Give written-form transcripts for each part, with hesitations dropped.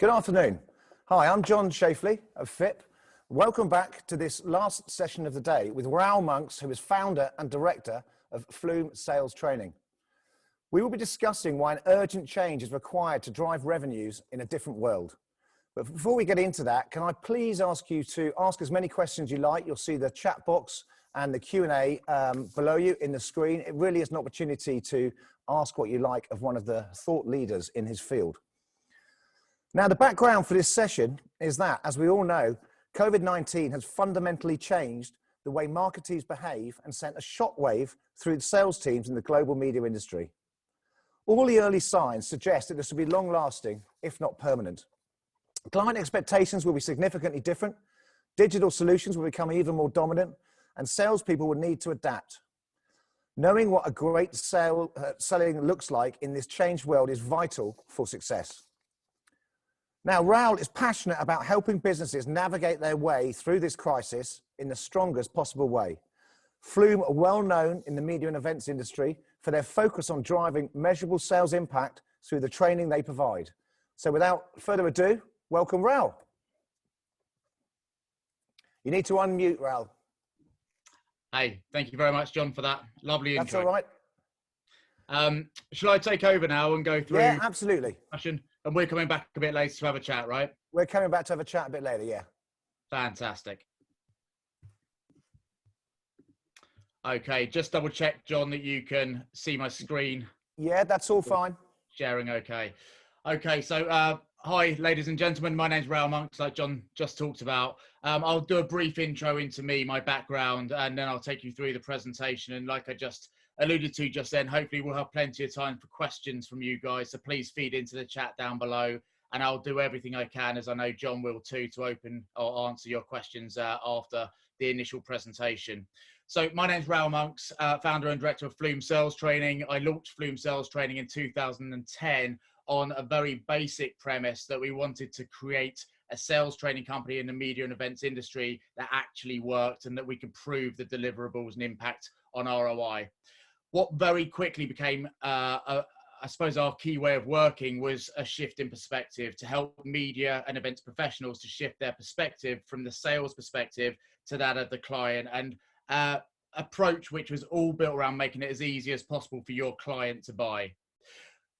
Good afternoon. Hi, I'm John Shafley of FIPP. Welcome back to this last session of the day with Raoul, who is founder and director of Flume Sales Training. We will be discussing why an urgent change is required to drive revenues in a different world. But before we get into that, can I please ask you to ask as many questions you like? You'll see the chat box and the Q&A below you in the screen. It really is an opportunity to ask what you like of one of the thought leaders in his field. Now, the background for this session is that, as we all know, COVID-19 has fundamentally changed the way marketeers behave and sent a shockwave through the sales teams in the global media industry. All the early signs suggest that this will be long-lasting, if not permanent. Client expectations will be significantly different, digital solutions will become even more dominant, and salespeople will need to adapt. Knowing what a great selling looks like in this changed world is vital for success. Now, Raoul is passionate about helping businesses navigate their way through this crisis in the strongest possible way. Flume are well known in the media and events industry for their focus on driving measurable sales impact through the training they provide. So without further ado, welcome Raoul. You need to unmute, Raoul. Hey, thank you very much, John, for that lovely intro. That's all right. Shall I take over now and go through? Yeah, absolutely. And we're coming back a bit later to have a chat, right? We're coming back to have a chat a bit later, yeah. Fantastic. Okay, just double check, John, that you can see my screen. Yeah, that's all fine. Sharing, okay. Okay, so hi, ladies and gentlemen. My name's Raoul Monks, like John just talked about. I'll do a brief intro into me, my background, and then I'll take you through the presentation. And like I just alluded to just then, hopefully we'll have plenty of time for questions from you guys. So please feed into the chat down below, and I'll do everything I can, as I know John will too, to open or answer your questions after the initial presentation. So my name's Raoul Monks, founder and director of Flume Sales Training. I launched Flume Sales Training in 2010 on a very basic premise that we wanted to create a sales training company in the media and events industry that actually worked and that we could prove the deliverables and impact on ROI. What very quickly became, I suppose, our key way of working was a shift in perspective to help media and events professionals to shift their perspective from the sales perspective to that of the client, and approach which was all built around making it as easy as possible for your client to buy.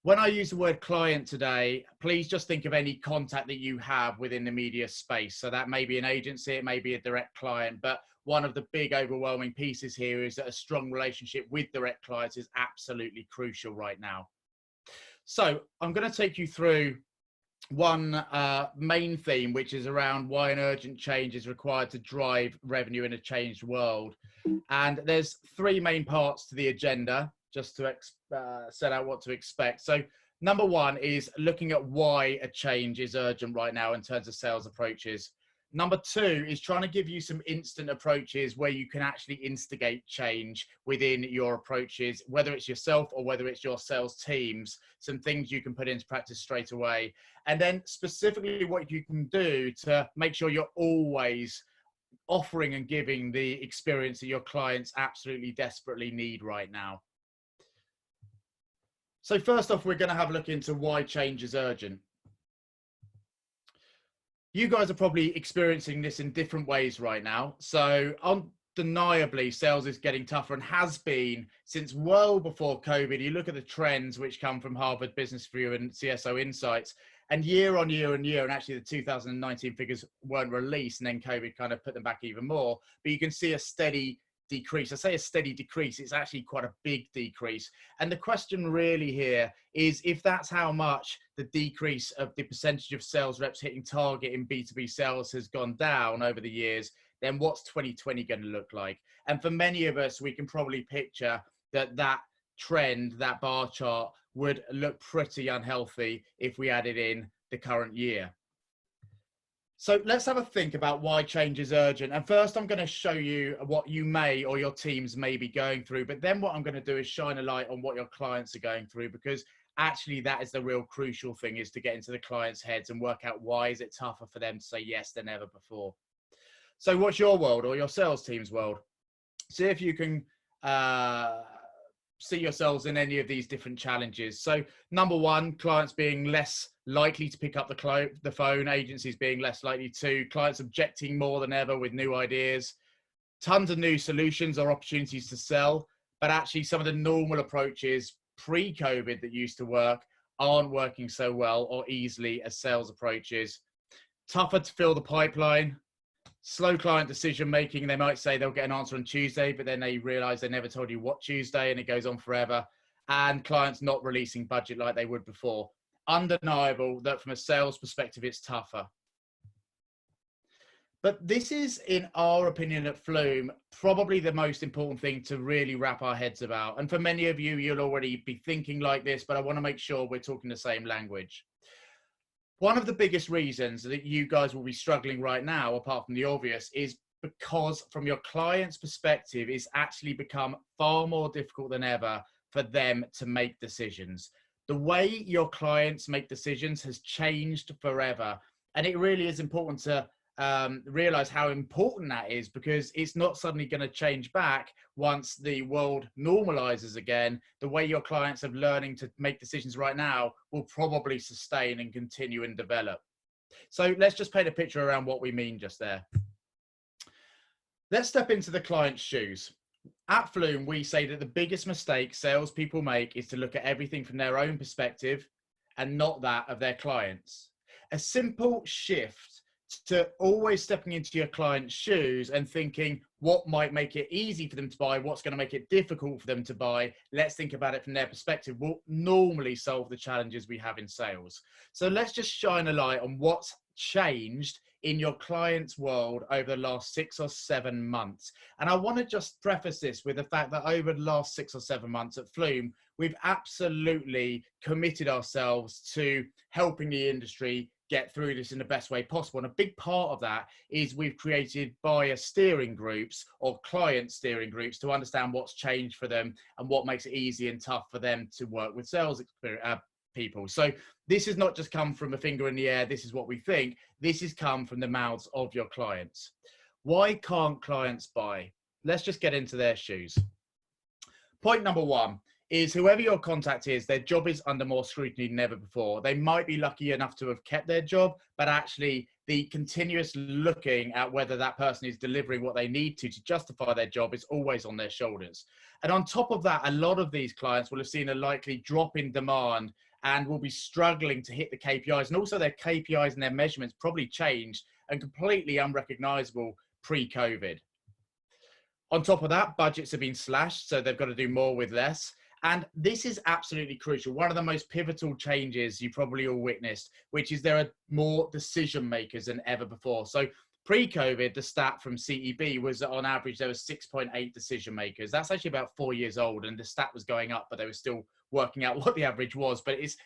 When I use the word client today, please just think of any contact that you have within the media space. So that may be an agency, it may be a direct client, but one of the big overwhelming pieces here is that a strong relationship with direct clients is absolutely crucial right now. So I'm going to take you through one main theme, which is around why an urgent change is required to drive revenue in a changed world. And there's three main parts to the agenda, just to set out what to expect. So number one is looking at why a change is urgent right now in terms of sales approaches. Number two is trying to give you some instant approaches where you can actually instigate change within your approaches, whether it's yourself or whether it's your sales teams, some things you can put into practice straight away. And then specifically what you can do to make sure you're always offering and giving the experience that your clients absolutely desperately need right now. So first off, we're going to have a look into why change is urgent. You guys are probably experiencing this in different ways right now. So undeniably, sales is getting tougher and has been since well before COVID. You look at the trends which come from Harvard Business Review and CSO Insights, and year on year and year, and actually the 2019 figures weren't released, and then COVID kind of put them back even more. But you can see a steady decrease. I say a steady decrease, it's actually quite a big decrease. And the question really here is, if that's how much the decrease of the percentage of sales reps hitting target in B2B sales has gone down over the years, then what's 2020 going to look like? And for many of us, we can probably picture that that trend, that bar chart, would look pretty unhealthy if we added in the current year. So let's have a think about why change is urgent. And first, I'm going to show you what you may or your teams may be going through. But then what I'm going to do is shine a light on what your clients are going through, because actually that is the real crucial thing, is to get into the clients' heads and work out why is it tougher for them to say yes than ever before. So what's your world or your sales team's world? See if you can see yourselves in any of these different challenges. So number one, clients being less likely to pick up the phone, agencies being less likely to, clients objecting more than ever with new ideas, tons of new solutions or opportunities to sell, but actually some of the normal approaches pre-COVID that used to work aren't working so well or easily as sales approaches. Tougher to fill the pipeline, slow client decision making. They might say they'll get an answer on Tuesday, but then they realize they never told you what Tuesday, and it goes on forever. And clients not releasing budget like they would before. Undeniable that from a sales perspective, it's tougher. But this is, in our opinion at Flume, probably the most important thing to really wrap our heads about. And for many of you, you'll already be thinking like this, but I want to make sure we're talking the same language. One of the biggest reasons that you guys will be struggling right now, apart from the obvious, is because from your client's perspective, it's actually become far more difficult than ever for them to make decisions. The way your clients make decisions has changed forever. And it really is important to realize how important that is, because it's not suddenly going to change back once the world normalizes again. The way your clients are learning to make decisions right now will probably sustain and continue and develop. So let's just paint a picture around what we mean just there. Let's step into the client's shoes. At Flume, we say that the biggest mistake salespeople make is to look at everything from their own perspective and not that of their clients. A simple shift to always stepping into your client's shoes and thinking what might make it easy for them to buy, what's going to make it difficult for them to buy, let's think about it from their perspective, will normally solve the challenges we have in sales. So let's just shine a light on what's changed in your client's world over the last 6 or 7 months. And I want to just preface this with the fact that over the last 6 or 7 months at Flume, we've absolutely committed ourselves to helping the industry get through this in the best way possible. And a big part of that is we've created buyer steering groups or client steering groups to understand what's changed for them and what makes it easy and tough for them to work with sales people. So this has not just come from a finger in the air, this is what we think. This has come from the mouths of your clients. Why can't clients buy? Let's just get into their shoes. Point number one is whoever your contact is, their job is under more scrutiny than ever before. They might be lucky enough to have kept their job, but actually the continuous looking at whether that person is delivering what they need to justify their job is always on their shoulders. And on top of that, a lot of these clients will have seen a likely drop in demand and will be struggling to hit the KPIs. And also their KPIs and their measurements probably changed and completely unrecognizable pre-COVID. On top of that, budgets have been slashed, so they've got to do more with less. And this is absolutely crucial. One of the most pivotal changes you probably all witnessed, which is there are more decision makers than ever before. So pre-COVID, the stat from CEB was that on average, there was 6.8 decision makers. That's actually about 4 years old, and the stat was going up, but they were still working out what the average was. But it's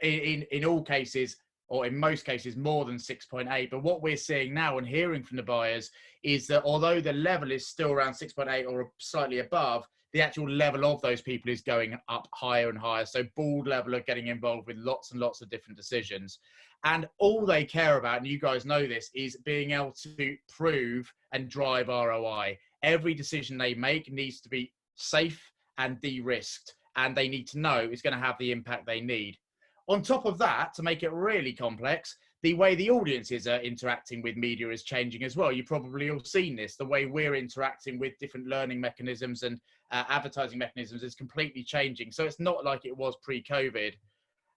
in all cases, or in most cases, more than 6.8. But what we're seeing now and hearing from the buyers is that although the level is still around 6.8 or slightly above, the actual level of those people is going up higher and higher. So board level are getting involved with lots and lots of different decisions. And all they care about, and you guys know this, is being able to prove and drive ROI. Every decision they make needs to be safe and de-risked, and they need to know it's going to have the impact they need. On top of that, to make it really complex, the way the audiences are interacting with media is changing as well. You've probably all seen this. The way we're interacting with different learning mechanisms and advertising mechanisms is completely changing. So it's not like it was pre-COVID.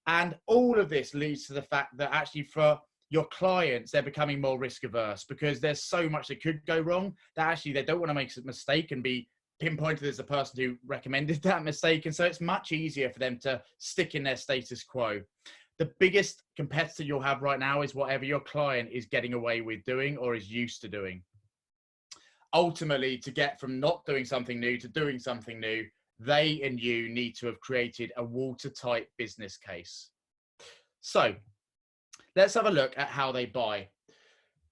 And all of this leads to the fact that actually for your clients, they're becoming more risk averse because there's so much that could go wrong that actually they don't want to make a mistake and be pinpointed as the person who recommended that mistake. And so it's much easier for them to stick in their status quo. The biggest competitor you'll have right now is whatever your client is getting away with doing or is used to doing. Ultimately, to get from not doing something new to doing something new, they and you need to have created a watertight business case. So let's have a look at how they buy.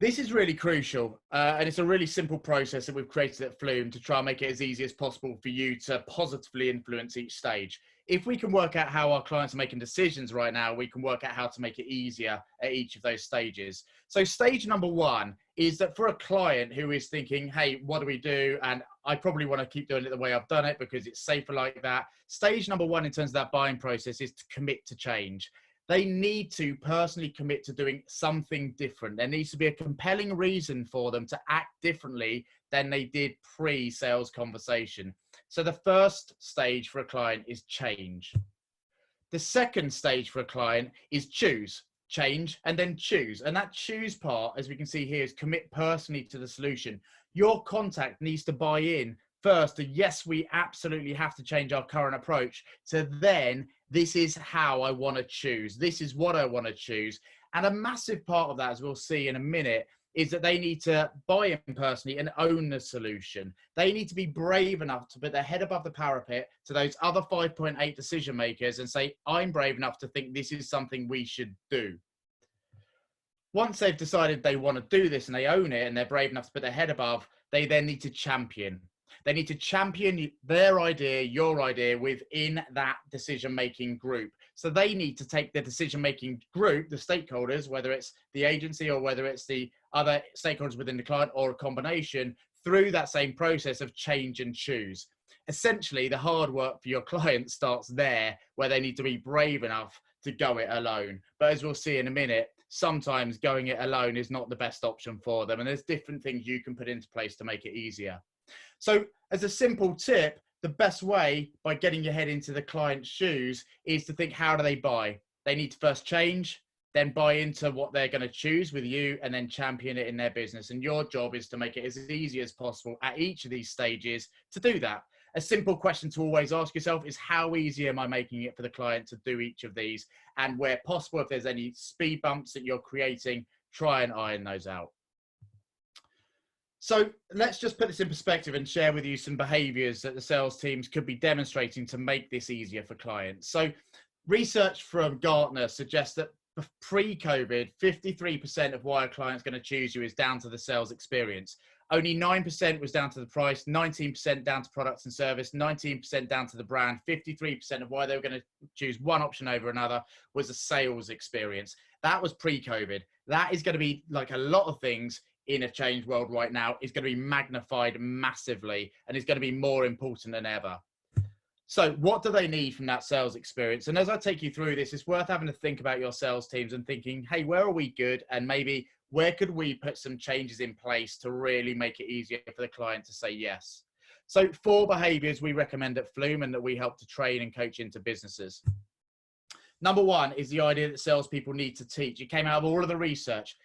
This is really crucial, and it's a really simple process that we've created at Flume to try and make it as easy as possible for you to positively influence each stage. If we can work out how our clients are making decisions right now, we can work out how to make it easier at each of those stages. So stage number one is that for a client who is thinking, hey, what do we do? And I probably want to keep doing it the way I've done it because it's safer like that. Stage number one in terms of that buying process is to commit to change. they need to personally commit to doing something different. There needs to be a compelling reason for them to act differently than they did pre-sales conversation. So the first stage for a client is change. The second stage for a client is choose, change, and then choose. And that choose part, as we can see here, is commit personally to the solution. Your contact needs to buy in first to, yes, we absolutely have to change our current approach, to then, this is how I want to choose. This is what I want to choose. And a massive part of that, as we'll see in a minute, is that they need to buy in personally and own the solution. They need to be brave enough to put their head above the parapet to those other 5.8 decision makers and say, I'm brave enough to think this is something we should do. Once they've decided they want to do this and they own it and they're brave enough to put their head above, they then need to champion. They need to champion their idea, your idea, within that decision-making group. So they need to take the decision-making group, the stakeholders, whether it's the agency or whether it's the other stakeholders within the client or a combination, through that same process of change and choose. Essentially, the hard work for your client starts there, where they need to be brave enough to go it alone. But as we'll see in a minute, sometimes going it alone is not the best option for them. And there's different things you can put into place to make it easier. So as a simple tip, the best way by getting your head into the client's shoes is to think, how do they buy? They need to first change, then buy into what they're going to choose with you, and then champion it in their business. And your job is to make it as easy as possible at each of these stages to do that. A simple question to always ask yourself is, how easy am I making it for the client to do each of these? And where possible, if there's any speed bumps that you're creating, try and iron those out. So let's just put this in perspective and share with you some behaviors that the sales teams could be demonstrating to make this easier for clients. So research from Gartner suggests that pre-COVID, 53% of why a client's going to choose you is down to the sales experience. Only 9% was down to the price, 19% down to products and service, 19% down to the brand, 53% of why they were going to choose one option over another was a sales experience. That was pre-COVID. That is going to be, like a lot of things in a changed world right now, is going to be magnified massively and is going to be more important than ever. So what do they need from that sales experience? And as I take you through this, it's worth having to think about your sales teams and thinking, hey, where are we good? And maybe where could we put some changes in place to really make it easier for the client to say yes? So 4 behaviors we recommend at Flume and that we help to train and coach into businesses. Number 1 is the idea that salespeople need to teach. It came out of all of the research.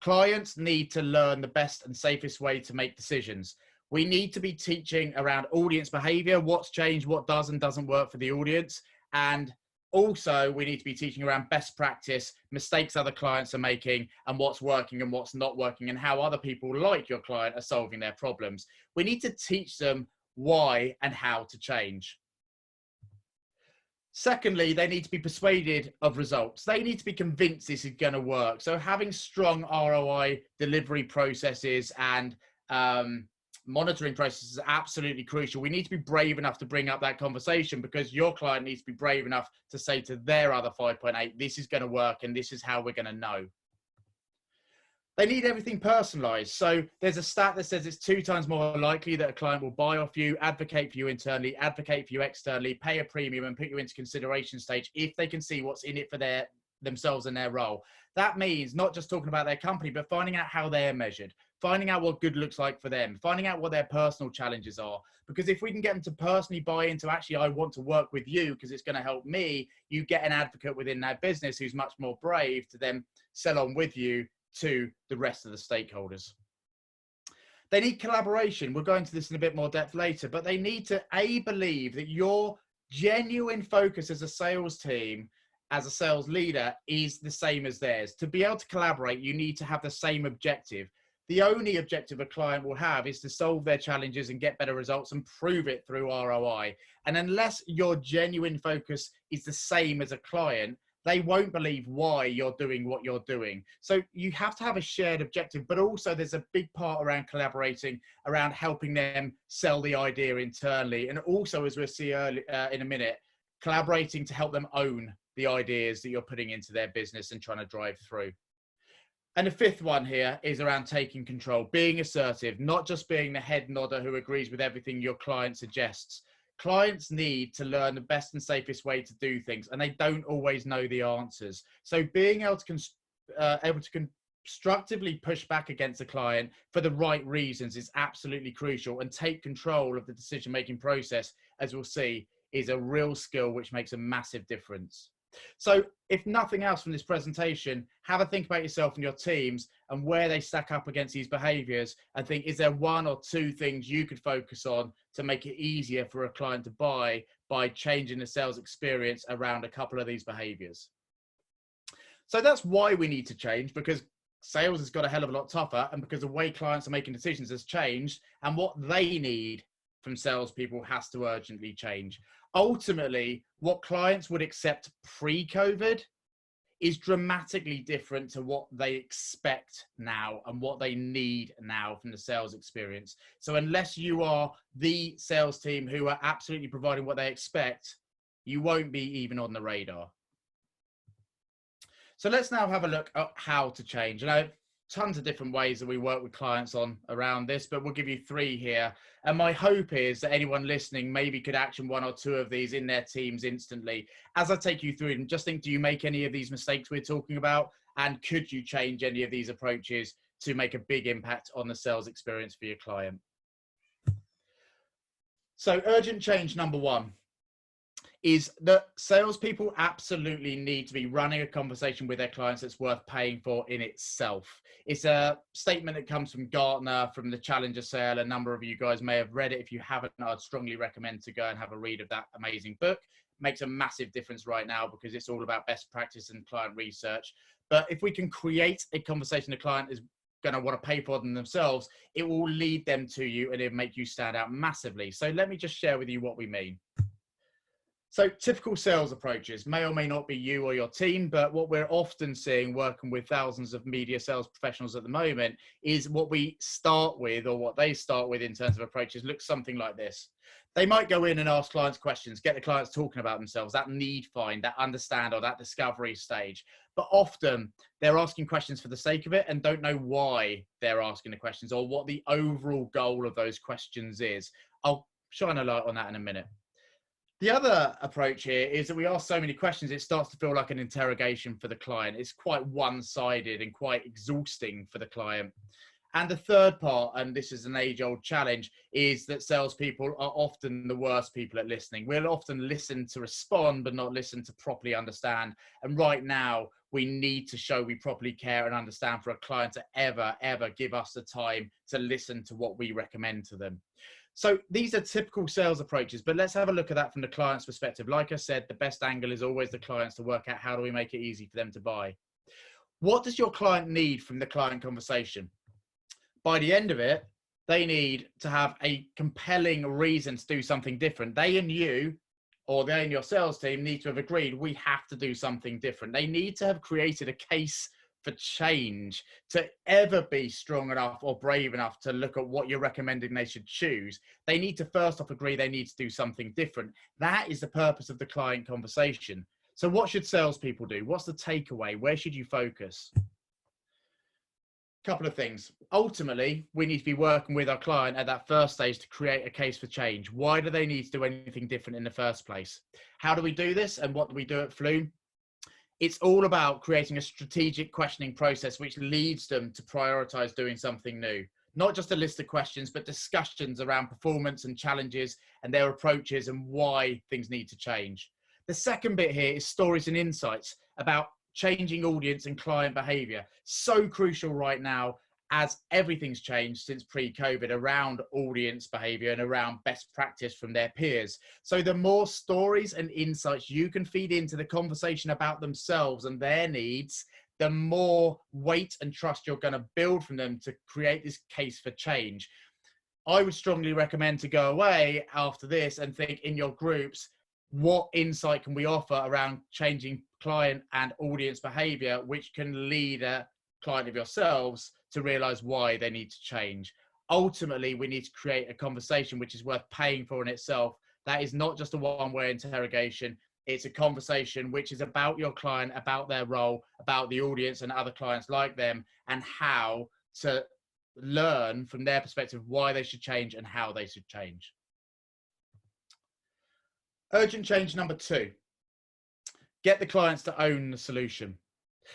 Clients need to learn the best and safest way to make decisions. We need to be teaching around audience behavior, what's changed, what does and doesn't work for the audience. And also we need to be teaching around best practice, mistakes other clients are making, and what's working and what's not working, and how other people like your client are solving their problems. We need to teach them why and how to change. Secondly, they need to be persuaded of results. They need to be convinced this is going to work. So having strong ROI delivery processes and monitoring processes is absolutely crucial. We need to be brave enough to bring up that conversation, because your client needs to be brave enough to say to their other 5.8, this is going to work and this is how we're going to know. They need everything personalized. So there's a stat that says it's 2 times more likely that a client will buy off you, advocate for you internally, advocate for you externally, pay a premium and put you into consideration stage if they can see what's in it for themselves and their role. That means not just talking about their company, but finding out how they're measured, finding out what good looks like for them, finding out what their personal challenges are. Because if we can get them to personally buy into, actually, I want to work with you because it's going to help me, you get an advocate within that business who's much more brave to then sell on with you to the rest of the stakeholders. They need collaboration. We'll go into this in a bit more depth later, but they need to believe that your genuine focus as a sales team, as a sales leader, is the same as theirs. To be able to collaborate, you need to have the same objective. The only objective a client will have is to solve their challenges and get better results and prove it through ROI. And unless your genuine focus is the same as a client, they won't believe why you're doing what you're doing. So you have to have a shared objective, but also there's a big part around collaborating, around helping them sell the idea internally. And also, as we'll see early, in a minute, collaborating to help them own the ideas that you're putting into their business and trying to drive through. And the 5th one here is around taking control, being assertive, not just being the head nodder who agrees with everything your client suggests. Clients need to learn the best and safest way to do things, and they don't always know the answers. So being able to constructively push back against a client for the right reasons is absolutely crucial, and take control of the decision-making process, as we'll see, is a real skill which makes a massive difference. So if nothing else from this presentation, have a think about yourself and your teams and where they stack up against these behaviors, and think, is there one or two things you could focus on to make it easier for a client to buy by changing the sales experience around a couple of these behaviors? So that's why we need to change, because sales has got a hell of a lot tougher, and because the way clients are making decisions has changed, and what they need from salespeople has to urgently change. Ultimately, what clients would accept pre-COVID is dramatically different to what they expect now and what they need now from the sales experience. So unless you are the sales team who are absolutely providing what they expect, you won't be even on the radar. So let's now have a look at how to change. And I have tons of different ways that we work with clients on around this, but we'll give you 3 here. And my hope is that anyone listening maybe could action 1 or 2 of these in their teams instantly. As I take you through them, just think, do you make any of these mistakes we're talking about? And could you change any of these approaches to make a big impact on the sales experience for your client? So urgent change number 1 is that salespeople absolutely need to be running a conversation with their clients that's worth paying for in itself. It's a statement that comes from Gartner, from the Challenger Sale. A number of you guys may have read it. If you haven't, I'd strongly recommend to go and have a read of that amazing book. Makes a massive difference right now because it's all about best practice and client research. But if we can create a conversation the client is going to want to pay for them themselves, it will lead them to you and it'll make you stand out massively. So let me just share with you what we mean. So typical sales approaches may or may not be you or your team, but what we're often seeing working with thousands of media sales professionals at the moment is what we start with, or what they start with in terms of approaches, looks something like this. They might go in and ask clients questions, get the clients talking about themselves, that need find, that understand, or that discovery stage. But often they're asking questions for the sake of it and don't know why they're asking the questions or what the overall goal of those questions is. I'll shine a light on that in a minute. The other approach here is that we ask so many questions, it starts to feel like an interrogation for the client. It's quite one-sided and quite exhausting for the client. And the third part, and this is an age-old challenge, is that salespeople are often the worst people at listening. We'll often listen to respond, but not listen to properly understand. And right now, we need to show we properly care and understand for a client to ever give us the time to listen to what we recommend to them. So these are typical sales approaches, but let's have a look at that from the client's perspective. Like I said, the best angle is always the clients to work out how do we make it easy for them to buy. What does your client need from the client conversation? By the end of it, they need to have a compelling reason to do something different. They and you, or they and your sales team, need to have agreed we have to do something different. They need to have created a case for change to ever be strong enough or brave enough to look at what you're recommending they should choose. They need to first off agree they need to do something different. That is the purpose of the client conversation. So what should salespeople do? What's the takeaway? Where should you focus? Couple of things. Ultimately, we need to be working with our client at that first stage to create a case for change. Why do they need to do anything different in the first place? How do we do this, and what do we do at Flume? It's all about creating a strategic questioning process which leads them to prioritize doing something new. Not just a list of questions, but discussions around performance and challenges and their approaches and why things need to change. The second bit here is stories and insights about changing audience and client behavior. So crucial right now, as everything's changed since pre-COVID around audience behavior and around best practice from their peers. So the more stories and insights you can feed into the conversation about themselves and their needs, the more weight and trust you're going to build from them to create this case for change. I would strongly recommend to go away after this and think in your groups, what insight can we offer around changing client and audience behavior, which can lead a client of yourselves to realize why they need to change. Ultimately, we need to create a conversation which is worth paying for in itself. That is not just a one-way interrogation. It's a conversation which is about your client, about their role, about the audience and other clients like them, and how to learn from their perspective why they should change and how they should change. Urgent change number 2, get the clients to own the solution.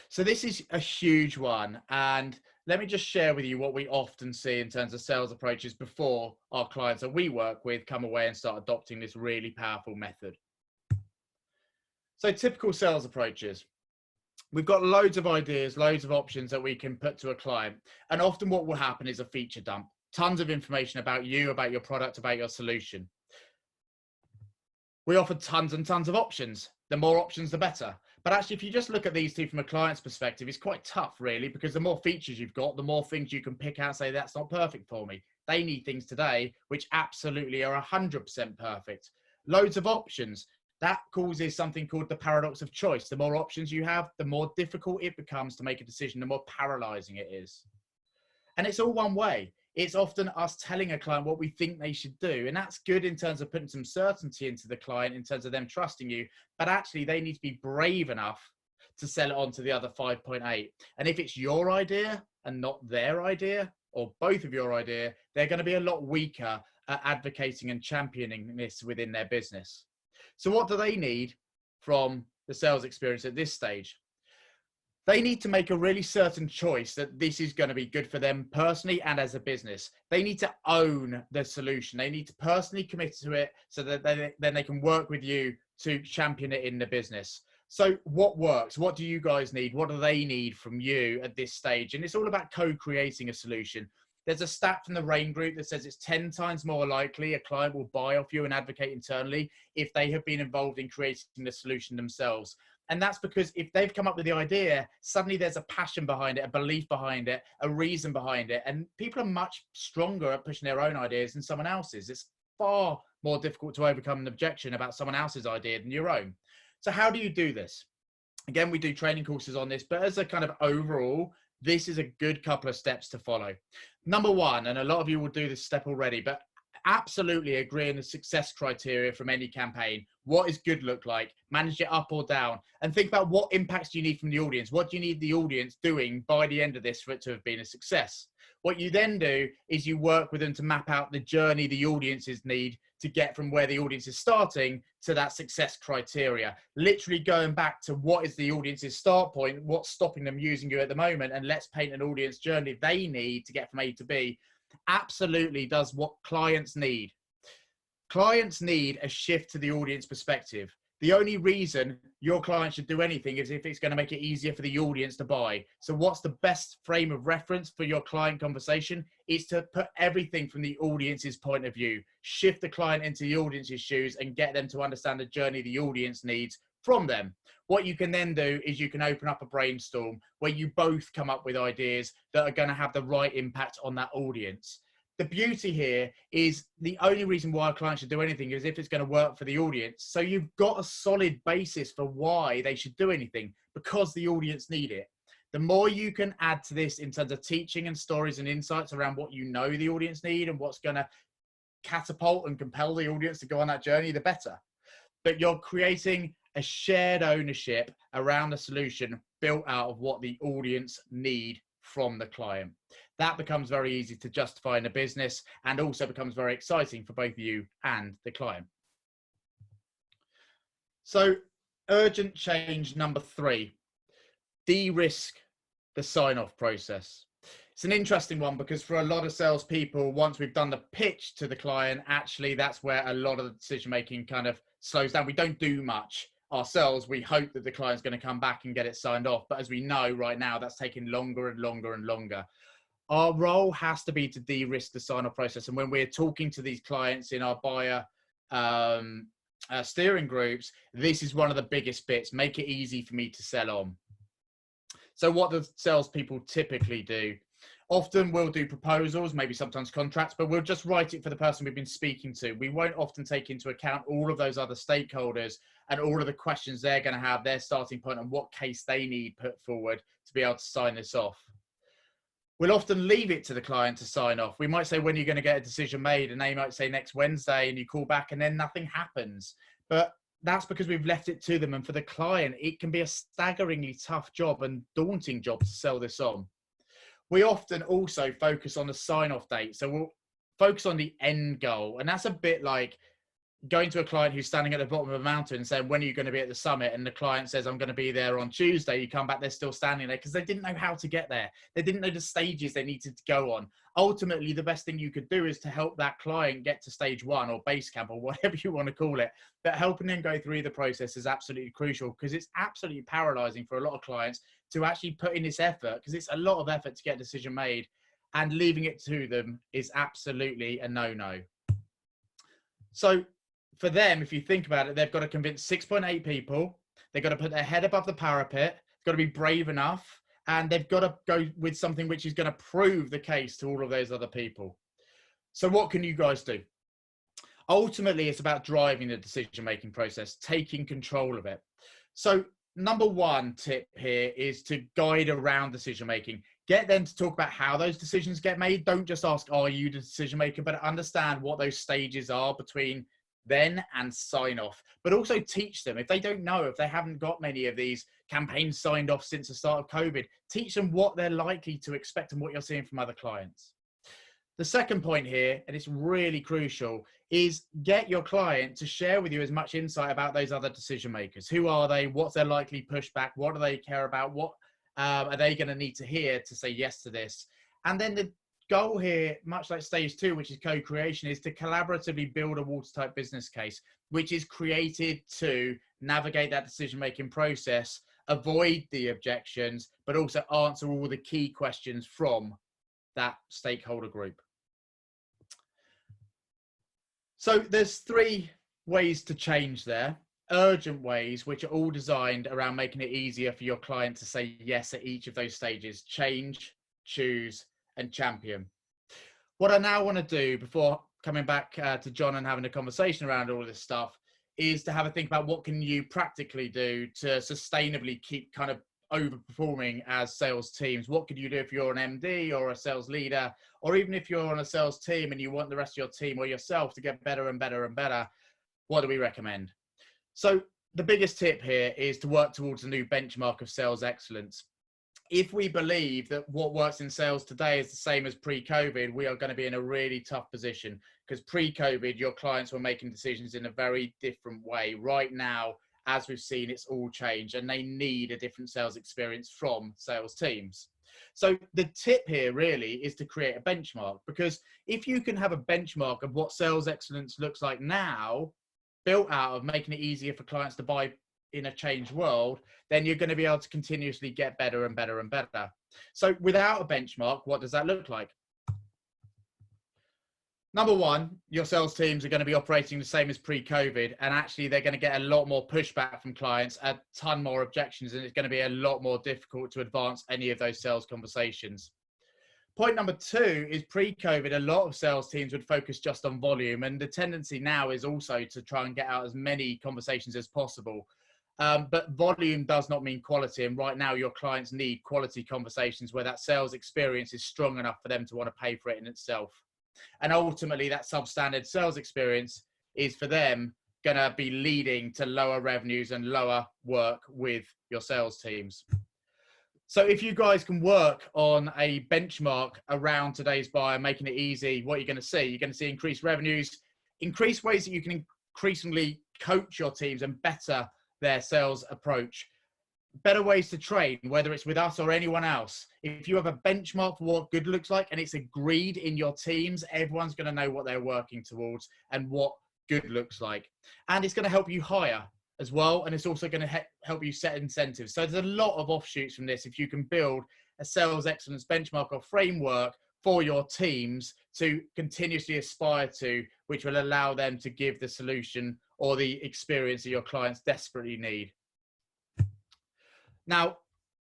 So this is a huge one. And let me just share with you what we often see in terms of sales approaches before our clients that we work with come away and start adopting this really powerful method. So typical sales approaches. We've got loads of ideas, loads of options that we can put to a client. And often what will happen is a feature dump. Tons of information about you, about your product, about your solution. We offer tons and tons of options. The more options, the better. But actually, if you just look at these two from a client's perspective, it's quite tough, really, because the more features you've got, the more things you can pick out and say, that's not perfect for me. They need things today, which absolutely are 100% perfect. Loads of options. That causes something called the paradox of choice. The more options you have, the more difficult it becomes to make a decision, the more paralyzing it is. And it's all one way. It's often us telling a client what we think they should do. And that's good in terms of putting some certainty into the client, in terms of them trusting you. But actually, they need to be brave enough to sell it on to the other 5.8. And if it's your idea and not their idea, or both of your idea, they're going to be a lot weaker at advocating and championing this within their business. So what do they need from the sales experience at this stage? They need to make a really certain choice that this is going to be good for them personally and as a business. They need to own the solution. They need to personally commit to it so that then they can work with you to champion it in the business. So what works? What do you guys need? What do they need from you at this stage? And it's all about co-creating a solution. There's a stat from the Rain Group that says it's 10 times more likely a client will buy off you and advocate internally if they have been involved in creating the solution themselves. And that's because if they've come up with the idea, suddenly there's a passion behind it, a belief behind it, a reason behind it. And people are much stronger at pushing their own ideas than someone else's. It's far more difficult to overcome an objection about someone else's idea than your own. So how do you do this? Again, we do training courses on this, but as a kind of overall, this is a good couple of steps to follow. Number 1, and a lot of you will do this step already, but absolutely agree on the success criteria from any campaign. What does good look like? Manage it up or down, and think about what impacts do you need from the audience? What do you need the audience doing by the end of this for it to have been a success? What you then do is you work with them to map out the journey the audiences need to get from where the audience is starting to that success criteria. Literally going back to what is the audience's start point, what's stopping them using you at the moment, and let's paint an audience journey they need to get from A to B. Absolutely does what clients need. Clients need a shift to the audience perspective. The only reason your client should do anything is if it's going to make it easier for the audience to buy. So what's the best frame of reference for your client conversation? Is to put everything from the audience's point of view, shift the client into the audience's shoes and get them to understand the journey the audience needs from them. What you can then do is you can open up a brainstorm where you both come up with ideas that are going to have the right impact on that audience. The beauty here is the only reason why a client should do anything is if it's going to work for the audience. So you've got a solid basis for why they should do anything, because the audience need it. The more you can add to this in terms of teaching and stories and insights around what you know the audience need and what's going to catapult and compel the audience to go on that journey, the better. But you're creating a shared ownership around the solution built out of what the audience need from the client. That becomes very easy to justify in a business and also becomes very exciting for both you and the client. So urgent change number 3, de-risk the sign-off process. It's an interesting one because for a lot of salespeople, once we've done the pitch to the client, actually that's where a lot of the decision-making kind of slows down. We don't do much ourselves. We hope that the client's going to come back and get it signed off. But as we know right now, that's taking longer and longer and longer. Our role has to be to de-risk the sign-off process. And when we're talking to these clients in our buyer steering groups, this is one of the biggest bits. Make it easy for me to sell on. So what do salespeople typically do? Often we'll do proposals, maybe sometimes contracts, but we'll just write it for the person we've been speaking to. We won't often take into account all of those other stakeholders and all of the questions they're going to have, their starting point, and what case they need put forward to be able to sign this off. We'll often leave it to the client to sign off. We might say, when are you going to get a decision made? And they might say next Wednesday, and you call back and then nothing happens. But that's because we've left it to them. And for the client, it can be a staggeringly tough job and daunting job to sell this on. We often also focus on the sign-off date. So we'll focus on the end goal. And that's a bit like, going to a client who's standing at the bottom of a mountain and saying, when are you going to be at the summit? And the client says, I'm going to be there on Tuesday. You come back, they're still standing there because they didn't know how to get there. They didn't know the stages they needed to go on. Ultimately, the best thing you could do is to help that client get to stage 1 or base camp or whatever you want to call it. But helping them go through the process is absolutely crucial, because it's absolutely paralyzing for a lot of clients to actually put in this effort, because it's a lot of effort to get a decision made, and leaving it to them is absolutely a no-no. So for them, if you think about it, they've got to convince 6.8 people. They've got to put their head above the parapet. They've got to be brave enough, and they've got to go with something which is going to prove the case to all of those other people. So what can you guys do? Ultimately, it's about driving the decision-making process, taking control of it. So number 1 tip here is to guide around decision-making. Get them to talk about how those decisions get made. Don't just ask, are you the decision maker, but understand what those stages are between then and sign off. But also teach them, if they don't know, if they haven't got many of these campaigns signed off since the start of COVID, teach them what they're likely to expect and what you're seeing from other clients. The second point here, and it's really crucial, is get your client to share with you as much insight about those other decision makers. Who are they? What's their likely pushback? What do they care about? What are they going to need to hear to say yes to this? And then the goal here, much like stage 2, which is co-creation, is to collaboratively build a watertight business case, which is created to navigate that decision-making process, avoid the objections, but also answer all the key questions from that stakeholder group. So there's 3 ways to change there. Urgent ways, which are all designed around making it easier for your client to say yes at each of those stages: change, choose, and champion. What I now want to do, before coming back to John and having a conversation around all of this stuff, is to have a think about what can you practically do to sustainably keep kind of overperforming as sales teams. What could you do if you're an MD or a sales leader, or even if you're on a sales team and you want the rest of your team or yourself to get better and better and better? What do we recommend? So the biggest tip here is to work towards a new benchmark of sales excellence. If we believe that what works in sales today is the same as pre-COVID, we are going to be in a really tough position, because pre-COVID, your clients were making decisions in a very different way. Right now, as we've seen, it's all changed, and they need a different sales experience from sales teams. So the tip here really is to create a benchmark, because if you can have a benchmark of what sales excellence looks like now, built out of making it easier for clients to buy in a changed world, then you're going to be able to continuously get better and better and better. So without a benchmark, what does that look like? Number 1, your sales teams are going to be operating the same as pre-COVID, and actually they're going to get a lot more pushback from clients, a ton more objections, and it's going to be a lot more difficult to advance any of those sales conversations. Point number 2 is pre-COVID, a lot of sales teams would focus just on volume, and the tendency now is also to try and get out as many conversations as possible. But volume does not mean quality, and right now your clients need quality conversations where that sales experience is strong enough for them to want to pay for it in itself. And ultimately that substandard sales experience is for them going to be leading to lower revenues and lower work with your sales teams. So if you guys can work on a benchmark around today's buyer, making it easy, what you're going to see increased revenues, increased ways that you can increasingly coach your teams and better their sales approach, better ways to train, whether it's with us or anyone else. If you have a benchmark for what good looks like and it's agreed in your teams, everyone's going to know what they're working towards and what good looks like. And it's going to help you hire as well, and it's also going to help you set incentives. So there's a lot of offshoots from this if you can build a sales excellence benchmark or framework for your teams to continuously aspire to, which will allow them to give the solution or the experience that your clients desperately need. Now,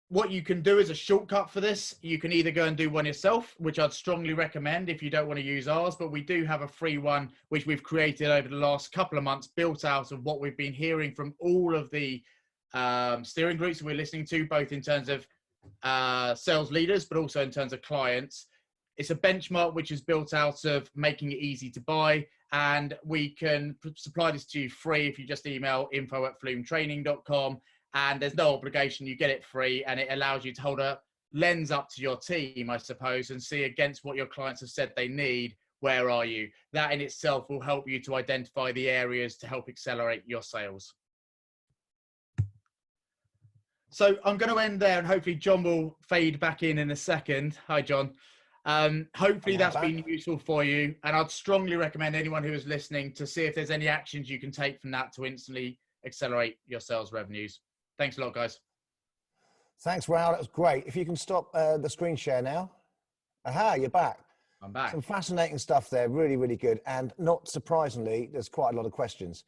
what you can do as a shortcut for this, you can either go and do one yourself, which I'd strongly recommend if you don't want to use ours, but we do have a free one, which we've created over the last couple of months, built out of what we've been hearing from all of the steering groups that we're listening to, both in terms of sales leaders, but also in terms of clients. It's a benchmark which is built out of making it easy to buy, and we can supply this to you free if you just email info@flumetraining.com. And there's no obligation, you get it free, and it allows you to hold a lens up to your team, I suppose, and see against what your clients have said they need, where are you? That in itself will help you to identify the areas to help accelerate your sales. So I'm going to end there, and hopefully John will fade back in a second. Hi, John. Hopefully that's been useful for you. And I'd strongly recommend anyone who is listening to see if there's any actions you can take from that to instantly accelerate your sales revenues. Thanks a lot, guys. Thanks, Raoul. That was great. If you can stop the screen share now. Aha, you're back. I'm back. Some fascinating stuff there. Really, really good. And not surprisingly, there's quite a lot of questions.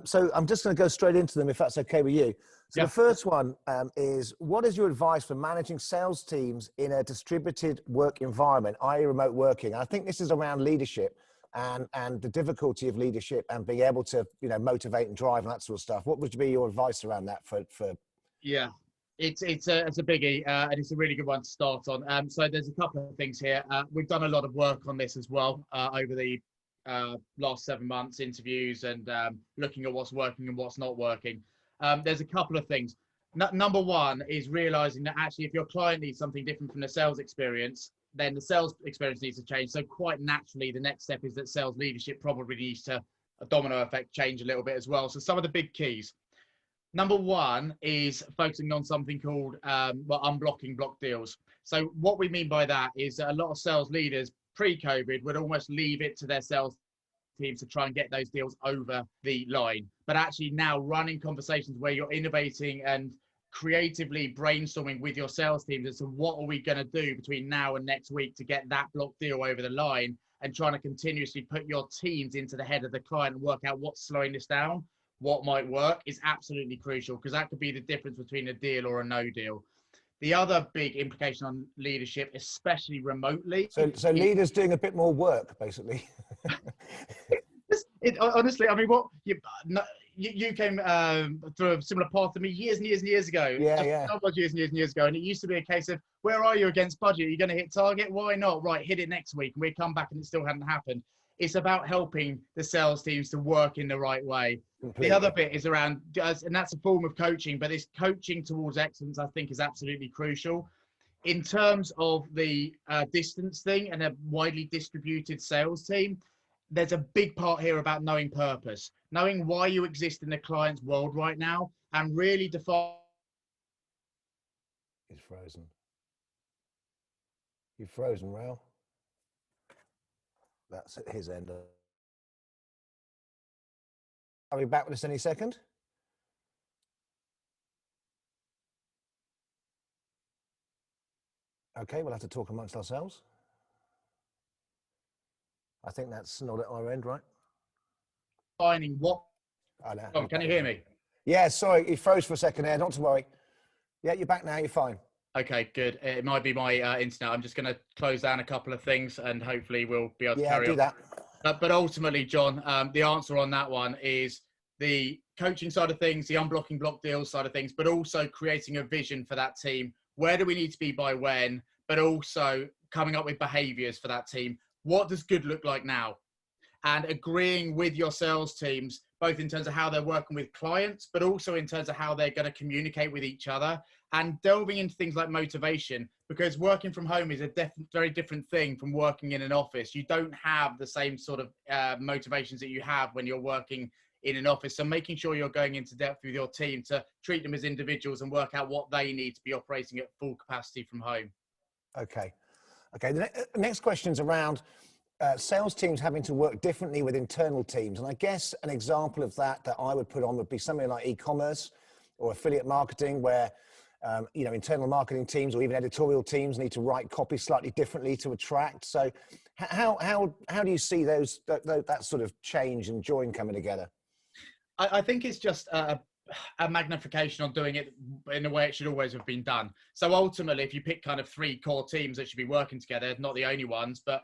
So I'm just going to go straight into them if that's okay with you. So the first one is, what is your advice for managing sales teams in a distributed work environment, i.e. remote working? I think this is around leadership and the difficulty of leadership and being able to, you know, motivate and drive and that sort of stuff. What would be your advice around that for? Yeah, it's a biggie, and it's a really good one to start on. So there's a couple of things here. We've done a lot of work on this as well over the last 7 months, interviews and looking at what's working and what's not working. There's a couple of things. Number one is realizing that actually if your client needs something different from the sales experience, then the sales experience needs to change. So quite naturally, the next step is that sales leadership probably needs to, a domino effect, change a little bit as well. So some of the big keys. Number one is focusing on something called unblocking block deals. So what we mean by that is that a lot of sales leaders pre-COVID would almost leave it to their sales teams to try and get those deals over the line. But actually now running conversations where you're innovating and creatively brainstorming with your sales teams as to what are we going to do between now and next week to get that block deal over the line, and trying to continuously put your teams into the head of the client and work out what's slowing this down, what might work, is absolutely crucial, because that could be the difference between a deal or a no deal. The other big implication on leadership, especially remotely. So leaders doing a bit more work, basically. Honestly, I mean, you came through a similar path to me years and years and years ago. Yeah. Years and years ago. And it used to be a case of, where are you against budget? Are you going to hit target? Why not? Right, hit it next week. And we come back and it still hadn't happened. It's about helping the sales teams to work in the right way. Completely. The other bit is around, and that's a form of coaching, but this coaching towards excellence, I think, is absolutely crucial. In terms of the distance thing and a widely distributed sales team, there's a big part here about knowing purpose, knowing why you exist in the client's world right now, and really define. He's frozen. You've frozen, Raoul. That's at his end. Are we back with us any second? Okay, we'll have to talk amongst ourselves. I think that's not at our end, right? Finding what? Oh, can you hear me? Yeah, sorry, you froze for a second there, not to worry. Yeah, you're back now, you're fine. Okay, good. It might be my internet. I'm just going to close down a couple of things and hopefully we'll be able to carry on. Yeah, do that. But ultimately, John, the answer on that one is the coaching side of things, the unblocking block deals side of things, but also creating a vision for that team. Where do we need to be by when? But also coming up with behaviors for that team. What does good look like now? And agreeing with your sales teams, both in terms of how they're working with clients, but also in terms of how they're going to communicate with each other, and delving into things like motivation, because working from home is a very different thing from working in an office. You don't have the same sort of motivations that you have when you're working in an office. So making sure you're going into depth with your team to treat them as individuals and work out what they need to be operating at full capacity from home. Okay. The next question is around sales teams having to work differently with internal teams. And I guess an example of that I would put on would be something like e-commerce or affiliate marketing, where internal marketing teams or even editorial teams need to write copy slightly differently to attract. So how do you see that sort of change and join coming together? I think it's just a magnification on doing it in the way it should always have been done. So ultimately, if you pick kind of 3 core teams that should be working together, not the only ones, but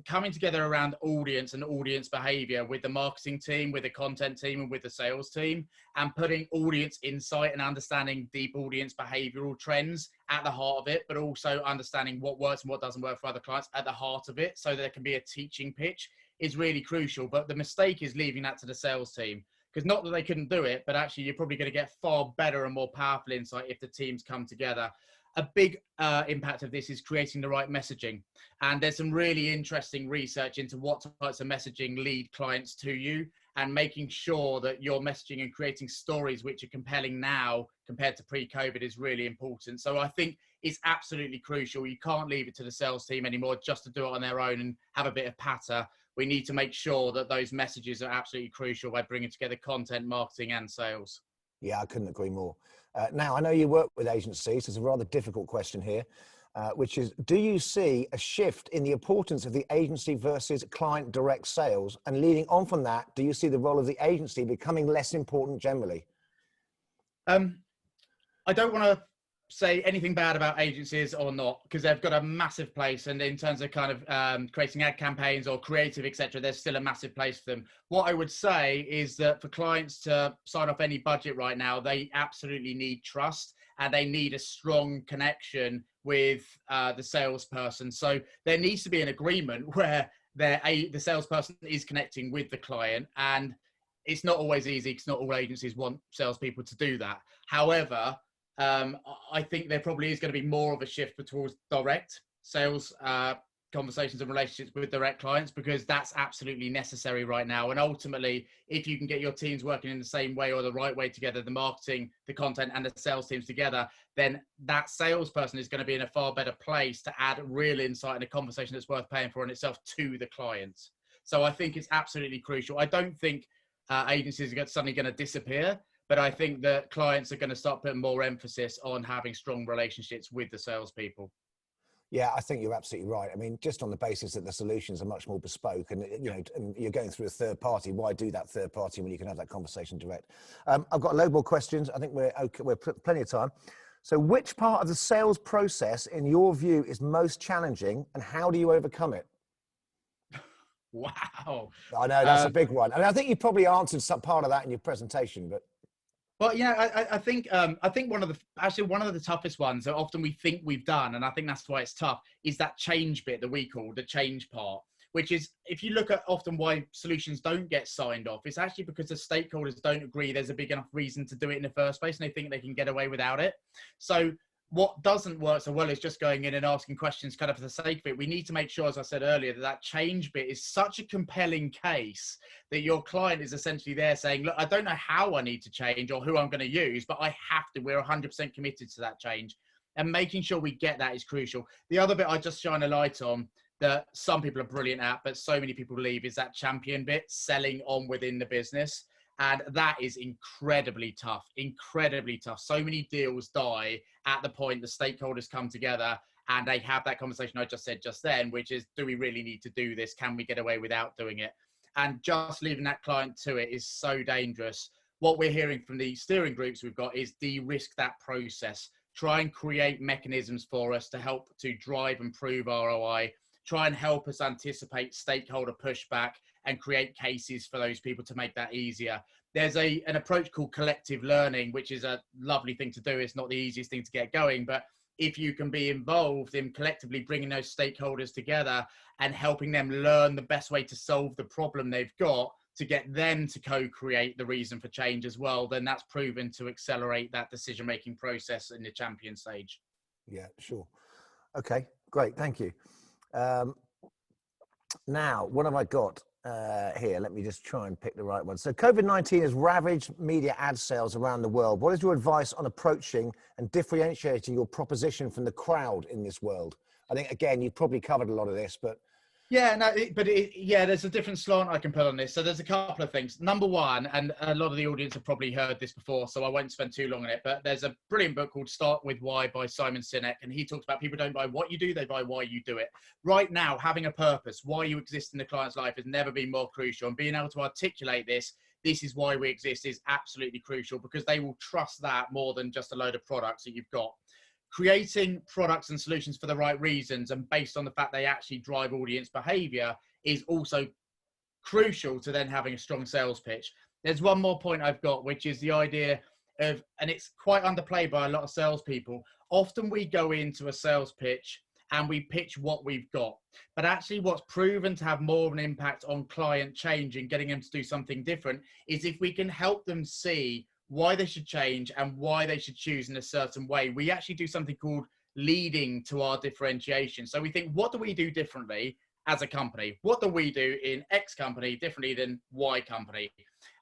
coming together around audience and audience behavior with the marketing team, with the content team, and with the sales team, and putting audience insight and understanding deep audience behavioral trends at the heart of it, but also understanding what works and what doesn't work for other clients at the heart of it, so there can be a teaching pitch, is really crucial. But the mistake is leaving that to the sales team, because not that they couldn't do it, but actually you're probably going to get far better and more powerful insight if the teams come together. a big impact of this is creating the right messaging. And there's some really interesting research into what types of messaging lead clients to you, and making sure that your messaging and creating stories which are compelling now compared to pre-COVID is really important. So I think it's absolutely crucial. You can't leave it to the sales team anymore just to do it on their own and have a bit of patter. We need to make sure that those messages are absolutely crucial by bringing together content, marketing, and sales. Yeah, I couldn't agree more. Now, I know you work with agencies. So it's a rather difficult question here, which is, do you see a shift in the importance of the agency versus client direct sales? And leading on from that, do you see the role of the agency becoming less important generally? I don't want to say anything bad about agencies or not, because they've got a massive place, and in terms of kind of creating ad campaigns or creative, etc., there's still a massive place for them. What I would say is that for clients to sign off any budget right now, they absolutely need trust, and they need a strong connection with the salesperson. So there needs to be an agreement where the salesperson is connecting with the client, and it's not always easy because not all agencies want salespeople to do that. However, I think there probably is going to be more of a shift towards direct sales conversations and relationships with direct clients, because that's absolutely necessary right now. And ultimately, if you can get your teams working in the same way or the right way together, the marketing, the content, and the sales teams together, then that salesperson is going to be in a far better place to add real insight and a conversation that's worth paying for in itself to the client. So I think it's absolutely crucial. I don't think agencies are suddenly going to disappear, but I think that clients are going to start putting more emphasis on having strong relationships with the salespeople. Yeah, I think you're absolutely right. I mean, just on the basis that the solutions are much more bespoke, and and you're going through a third party. Why do that third party when you can have that conversation direct? I've got a load more questions. I think we're okay. We're plenty of time. So, which part of the sales process, in your view, is most challenging, and how do you overcome it? Wow. I know that's a big one, and I think you probably answered some part of that in your presentation, but. Well, yeah, I think one of the toughest ones that often we think we've done, and I think that's why it's tough, is that change bit that we call the change part, which is, if you look at often why solutions don't get signed off, it's actually because the stakeholders don't agree there's a big enough reason to do it in the first place, and they think they can get away without it. So what doesn't work so well is just going in and asking questions kind of for the sake of it. We need to make sure, as I said earlier, that change bit is such a compelling case that your client is essentially there saying, look, I don't know how I need to change or who I'm going to use, but I have to. We're 100% committed to that change. And making sure we get that is crucial. The other bit I just shine a light on that some people are brilliant at, but so many people leave, is that champion bit, selling on within the business. And that is incredibly tough, incredibly tough. So many deals die at the point the stakeholders come together and they have that conversation I just said just then, which is, do we really need to do this? Can we get away without doing it? And just leaving that client to it is so dangerous. What we're hearing from the steering groups we've got is de-risk that process. Try and create mechanisms for us to help to drive and prove ROI. Try and help us anticipate stakeholder pushback and create cases for those people to make that easier. There's an approach called collective learning, which is a lovely thing to do. It's not the easiest thing to get going, but if you can be involved in collectively bringing those stakeholders together and helping them learn the best way to solve the problem they've got, to get them to co-create the reason for change as well, then that's proven to accelerate that decision-making process in the champion stage. Yeah, sure. Okay, great. Thank you. Now, what have I got here? Let me just try and pick the right one. So COVID-19 has ravaged media ad sales around the world. What is your advice on approaching and differentiating your proposition from the crowd in this world? I think, again, you've probably covered a lot of this, but... Yeah, no, there's a different slant I can put on this. So there's a couple of things. Number one, and a lot of the audience have probably heard this before, so I won't spend too long on it, but there's a brilliant book called Start With Why by Simon Sinek, and he talks about people don't buy what you do, they buy why you do it. Right now, having a purpose, why you exist in the client's life, has never been more crucial, and being able to articulate this is why we exist, is absolutely crucial, because they will trust that more than just a load of products that you've got. Creating products and solutions for the right reasons and based on the fact they actually drive audience behavior is also crucial to then having a strong sales pitch. There's one more point I've got, which is the idea of, and it's quite underplayed by a lot of salespeople, often we go into a sales pitch and we pitch what we've got. But actually what's proven to have more of an impact on client change and getting them to do something different is if we can help them see why they should change and why they should choose in a certain way. We actually do something called leading to our differentiation. So we think, what do we do differently as a company? What do we do in X company differently than Y company?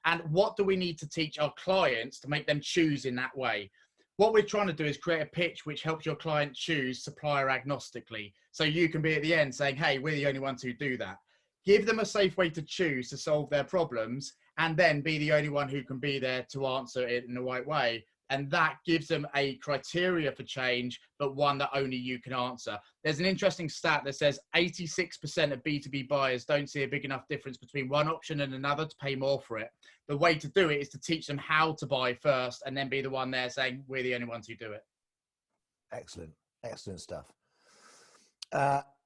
And what do we need to teach our clients to make them choose in that way? What we're trying to do is create a pitch which helps your client choose supplier agnostically. So you can be at the end saying, hey, we're the only ones who do that. Give them a safe way to choose to solve their problems, and then be the only one who can be there to answer it in the right way. And that gives them a criteria for change, but one that only you can answer. There's an interesting stat that says 86% of B2B buyers don't see a big enough difference between one option and another to pay more for it. The way to do it is to teach them how to buy first, and then be the one there saying, we're the only ones who do it. Excellent. Excellent stuff.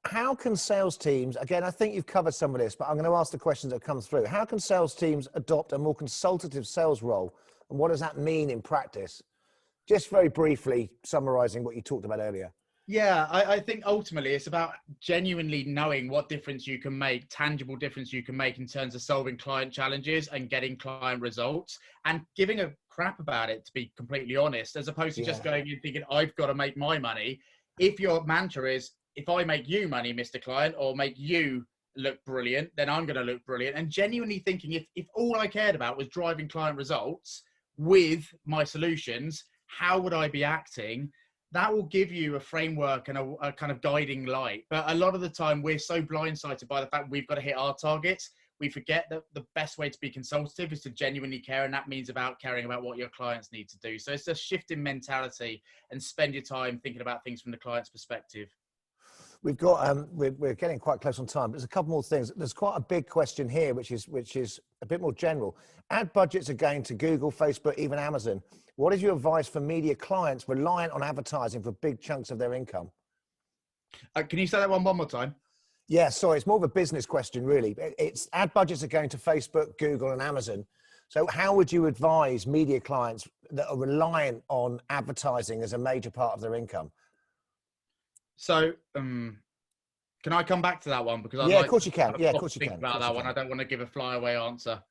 How can sales teams, again, I think you've covered some of this, but I'm going to ask the questions that have come through. How can sales teams adopt a more consultative sales role, and what does that mean in practice? Just very briefly summarizing what you talked about earlier. Yeah, I think ultimately it's about genuinely knowing what difference you can make, tangible difference you can make in terms of solving client challenges and getting client results, and giving a crap about it, to be completely honest, as opposed to just going and thinking, I've got to make my money. If your mantra is, if I make you money, Mr. Client, or make you look brilliant, then I'm going to look brilliant. And genuinely thinking, if all I cared about was driving client results with my solutions, how would I be acting? That will give you a framework and a kind of guiding light. But a lot of the time we're so blindsided by the fact we've got to hit our targets, we forget that the best way to be consultative is to genuinely care. And that means about caring about what your clients need to do. So it's a shift in mentality, and spend your time thinking about things from the client's perspective. We've got, we're getting quite close on time, but there's a couple more things. There's quite a big question here, which is a bit more general. Ad budgets are going to Google, Facebook, even Amazon. What is your advice for media clients reliant on advertising for big chunks of their income? Can you say that one more time? Yeah, sorry, it's more of a business question, really. It's ad budgets are going to Facebook, Google, and Amazon. So how would you advise media clients that are reliant on advertising as a major part of their income? So, can I come back to that one? Because of course you can. Yeah, of course you can. About that one, I don't want to give a flyaway answer.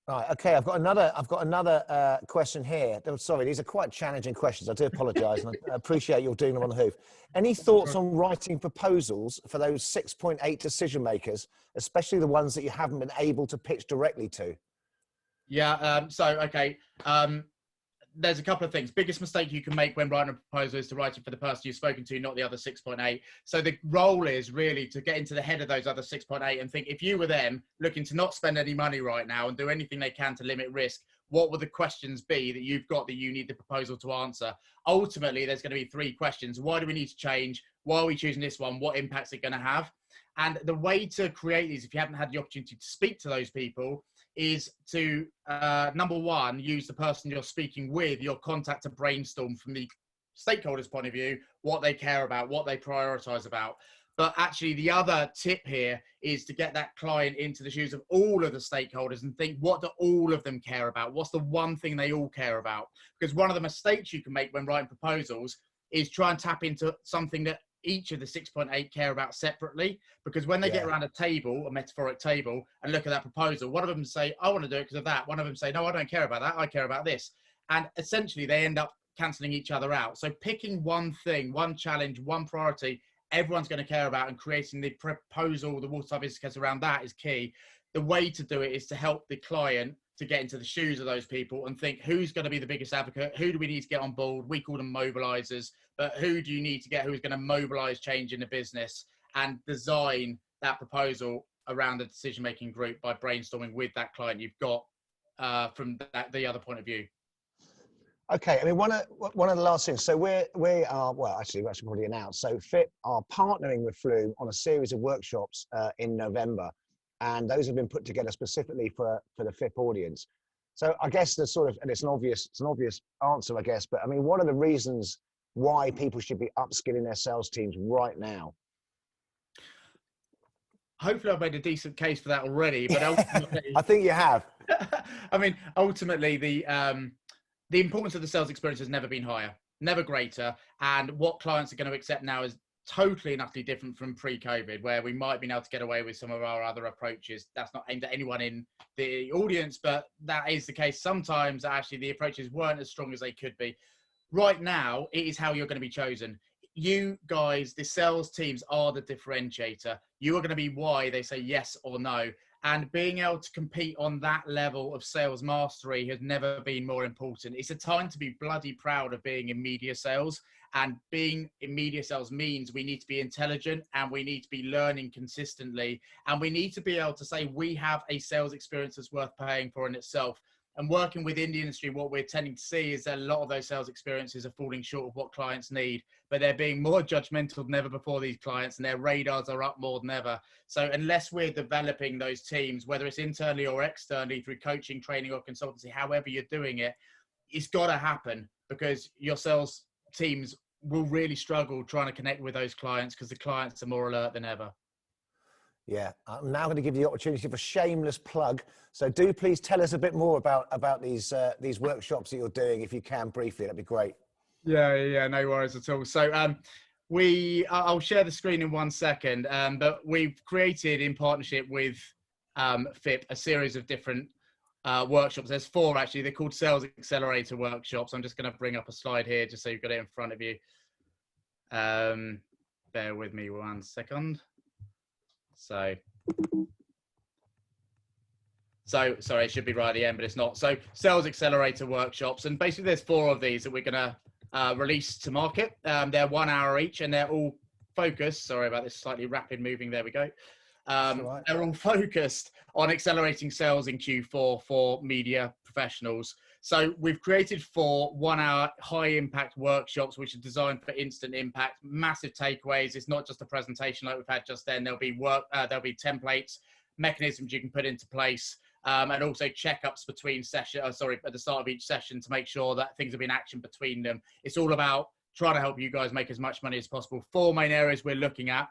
Right. Okay. I've got another question here. Sorry, these are quite challenging questions. I do apologise, and I appreciate you're doing them on the hoof. Any thoughts on writing proposals for those 6.8 decision makers, especially the ones that you haven't been able to pitch directly to? Yeah. There's a couple of things. Biggest mistake you can make when writing a proposal is to write it for the person you've spoken to, not the other 6.8. So the role is really to get into the head of those other 6.8 and think, if you were them looking to not spend any money right now and do anything they can to limit risk, what would the questions be that you've got that you need the proposal to answer? Ultimately, there's going to be 3 questions. Why do we need to change? Why are we choosing this one? What impact's it going to have? And the way to create these, if you haven't had the opportunity to speak to those people, is to, number one, use the person you're speaking with, your contact, to brainstorm from the stakeholders' point of view, what they care about, what they prioritize about. But actually, the other tip here is to get that client into the shoes of all of the stakeholders and think, what do all of them care about? What's the one thing they all care about? Because one of the mistakes you can make when writing proposals is try and tap into something that each of the 6.8 care about separately, because when they get around a table, a metaphoric table, and look at that proposal, one of them say, I want to do it because of that. One of them say, no, I don't care about that. I care about this. And essentially they end up cancelling each other out. So picking one thing, one challenge, one priority, everyone's going to care about, and creating the proposal, the watertight business case around that is key. The way to do it is to help the client to get into the shoes of those people and think, who's going to be the biggest advocate? Who do we need to get on board? We call them mobilizers, but who do you need to get who's going to mobilize change in the business, and design that proposal around the decision-making group by brainstorming with that client you've got from the other point of view. Okay, I mean, one of the last things. So we are, well, actually, we actually already announced. So FIPP are partnering with Flume on a series of workshops in November, and those have been put together specifically for the FIPP audience. So I guess there's sort of, and it's an obvious answer, I guess, but I mean, what are the reasons why people should be upskilling their sales teams right now? Hopefully I've made a decent case for that already, but ultimately, I think you have. I mean, ultimately the importance of the sales experience has never been higher, never greater. And what clients are going to accept now is totally and utterly different from pre-COVID, where we might be able to get away with some of our other approaches. That's not aimed at anyone in the audience, but that is the case. Sometimes actually the approaches weren't as strong as they could be. right now, it is how you're going to be chosen. You guys, the sales teams are the differentiator. You are going to be why they say yes or no. And being able to compete on that level of sales mastery has never been more important. It's a time to be bloody proud of being in media sales. And being in media sales means we need to be intelligent and we need to be learning consistently. And we need to be able to say we have a sales experience that's worth paying for in itself. And working within the industry, what we're tending to see is that a lot of those sales experiences are falling short of what clients need, but they're being more judgmental than ever before, these clients, and their radars are up more than ever. So unless we're developing those teams, whether it's internally or externally through coaching, training or consultancy, however you're doing it, it's got to happen, because your sales teams will really struggle trying to connect with those clients because the clients are more alert than ever. Yeah, I'm now going to give you the opportunity for a shameless plug. So do please tell us a bit more about these workshops that you're doing, if you can, briefly. That'd be great. Yeah, no worries at all. So I'll share the screen in 1 second, but we've created in partnership with FIPP a series of different workshops. There's 4 actually. They're called Sales Accelerator workshops. I'm just going to bring up a slide here just so you've got it in front of you. Bear with me 1 second. So sorry, it should be right at the end, but it's not. So Sales Accelerator workshops, and basically there's 4 of these that we're going to release to market. They're 1 hour each, and they're all focused. Sorry about this slightly rapid moving. There we go. Right. They're all focused on accelerating sales in Q4 for media professionals. So we've created 4 1-hour high impact workshops, which are designed for instant impact, massive takeaways. It's not just a presentation like we've had just then. There'll be templates, mechanisms you can put into place, and also checkups between sessions. At the start of each session to make sure that things have been actioned between them. It's all about trying to help you guys make as much money as possible. 4 main areas we're looking at: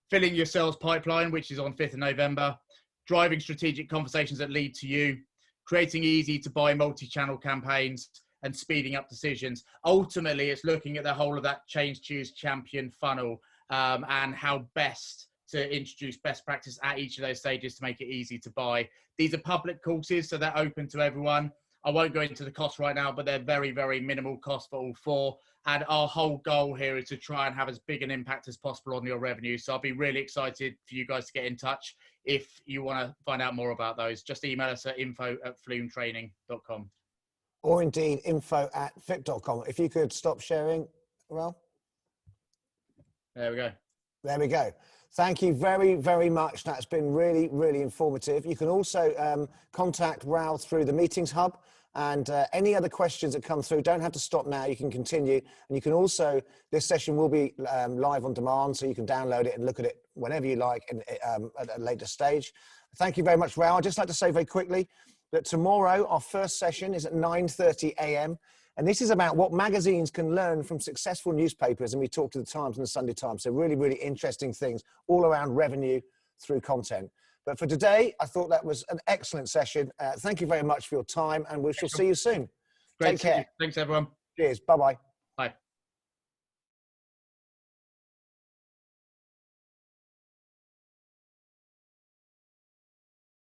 filling your sales pipeline, which is on 5th of November, driving strategic conversations that lead to you, creating easy to buy multi-channel campaigns, and speeding up decisions. Ultimately, it's looking at the whole of that change, choose, champion funnel, and how best to introduce best practice at each of those stages to make it easy to buy. These are public courses, so they're open to everyone. I won't go into the cost right now, but they're very, very minimal cost for all 4. And our whole goal here is to try and have as big an impact as possible on your revenue. So I'll be really excited for you guys to get in touch. If you want to find out more about those, just email us at info@flumetraining.com. Or indeed, info@fipp.com. If you could stop sharing, Raoul. There we go. There we go. Thank you very, very much. That's been really, really informative. You can also contact Raoul through the Meetings Hub, and any other questions that come through, don't have to stop now. You can continue, and you can also, this session will be live on demand, so you can download it and look at it whenever you like at a later stage. Thank you very much, Raoul. I'd just like to say very quickly that tomorrow our first session is at 9:30 a.m. And this is about what magazines can learn from successful newspapers. And we talk to the Times and the Sunday Times. So really, really interesting things all around revenue through content. But for today, I thought that was an excellent session. Thank you very much for your time, and we shall see you soon. Great. Take care. Thanks, everyone. Cheers. Bye-bye.